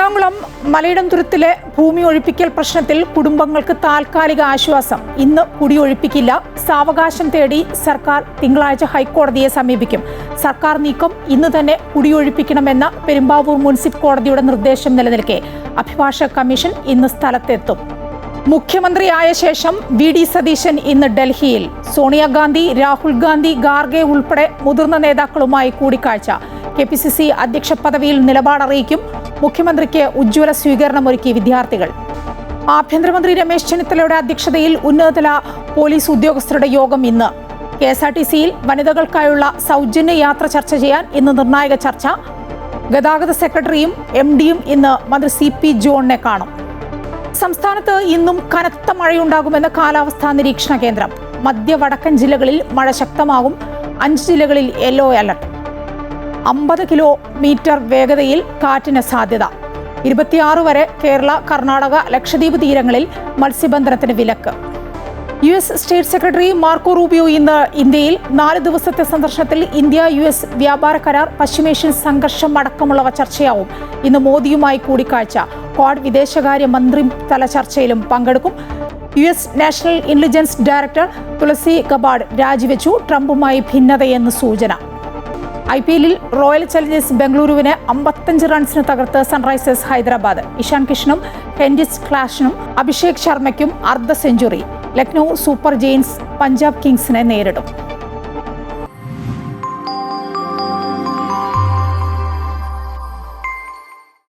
എറണാകുളം മലയിടംതുരുത്തിലെ ഭൂമി ഒഴിപ്പിക്കൽ പ്രശ്നത്തിൽ കുടുംബങ്ങൾക്ക് താൽക്കാലിക ആശ്വാസം. ഇന്ന് കുടിയൊഴിപ്പിക്കില്ല. സാവകാശം തേടി സർക്കാർ തിങ്കളാഴ്ച ഹൈക്കോടതിയെ സമീപിക്കും. സർക്കാർ നീക്കം ഇന്ന് തന്നെ കുടിയൊഴിപ്പിക്കണമെന്ന പെരുമ്പാവൂർ മുനിസിപ്പൽ കോടതിയുടെ നിർദ്ദേശം നിലനിൽക്കെ അഭിഭാഷക കമ്മീഷൻ ഇന്ന് സ്ഥലത്തെത്തും. മുഖ്യമന്ത്രിയായ ശേഷം വി.ഡി. സതീശൻ ഇന്ന് ഡൽഹിയിൽ. സോണിയാഗാന്ധി, രാഹുൽ ഗാന്ധി, ഖാർഗെ ഉൾപ്പെടെ മുതിർന്ന നേതാക്കളുമായി കൂടിക്കാഴ്ച. കെ.പി.സി.സി അധ്യക്ഷ പദവിയിൽ നിലപാടറിയിക്കും. മുഖ്യമന്ത്രിക്ക് ഉജ്ജ്വല സ്വീകരണമൊരുക്കി വിദ്യാർത്ഥികൾ. ആഭ്യന്തരമന്ത്രി രമേശ് ചെന്നിത്തലയുടെ അധ്യക്ഷതയിൽ ഉന്നതതല പോലീസ് ഉദ്യോഗസ്ഥരുടെ യോഗം ഇന്ന്. കെ.എസ്.ആർ.ടി.സിയിൽ വനിതകൾക്കായുള്ള സൗജന്യ യാത്ര ചർച്ച ചെയ്യാൻ ഇന്ന് നിർണായക ചർച്ച. ഗതാഗത സെക്രട്ടറിയും എം.ഡിയും ഇന്ന് മന്ത്രി സി.പി. ജോണിനെ കാണും. സംസ്ഥാനത്ത് ഇന്നും കനത്ത മഴയുണ്ടാകുമെന്ന് കാലാവസ്ഥാ നിരീക്ഷണ കേന്ദ്രം. മധ്യ വടക്കൻ ജില്ലകളിൽ മഴ ശക്തമാകും. 5 ജില്ലകളിൽ യെല്ലോ അലർട്ട്. 50 കിലോമീറ്റർ വേഗതയിൽ കാറ്റിന് സാധ്യത. 26 വരെ കേരള, കർണാടക, ലക്ഷദ്വീപ് തീരങ്ങളിൽ മത്സ്യബന്ധനത്തിന് വിലക്ക്. US state secretary Marco Rubio ഇന്ന് ഇന്ത്യയിൽ. 4 ദിവസത്തെ സന്ദർശനത്തിൽ ഇന്ത്യ-US വ്യാപാര കരാർ, പശ്ചിമേഷ്യൻ സംഘർഷം അടക്കമുള്ളവ ചർച്ചയാവും. ഇന്ന് മോദിയുമായി കൂടിക്കാഴ്ച. ക്വാഡ് വിദേശകാര്യ മന്ത്രി തല ചർച്ചയിലും പങ്കെടുക്കും. US നാഷണൽ ഇന്റലിജൻസ് ഡയറക്ടർ തുളസി ഗബാർഡ് രാജിവെച്ചു. ട്രംപുമായി ഭിന്നതയെന്ന് സൂചന. IPL-ൽ റോയൽ ചലഞ്ചേഴ്സ് ബംഗളൂരുവിനെ 55 റൺസിന് തകർത്ത് സൺറൈസേഴ്സ് ഹൈദരാബാദ്. ഇഷാൻ കിഷനും ഹെൻറിച്ച് ക്ലാഷനും അഭിഷേക് ശർമ്മയ്ക്കും അർദ്ധ century. Lucknow super Jains Punjab കിങ്സിനെ നേരിടും.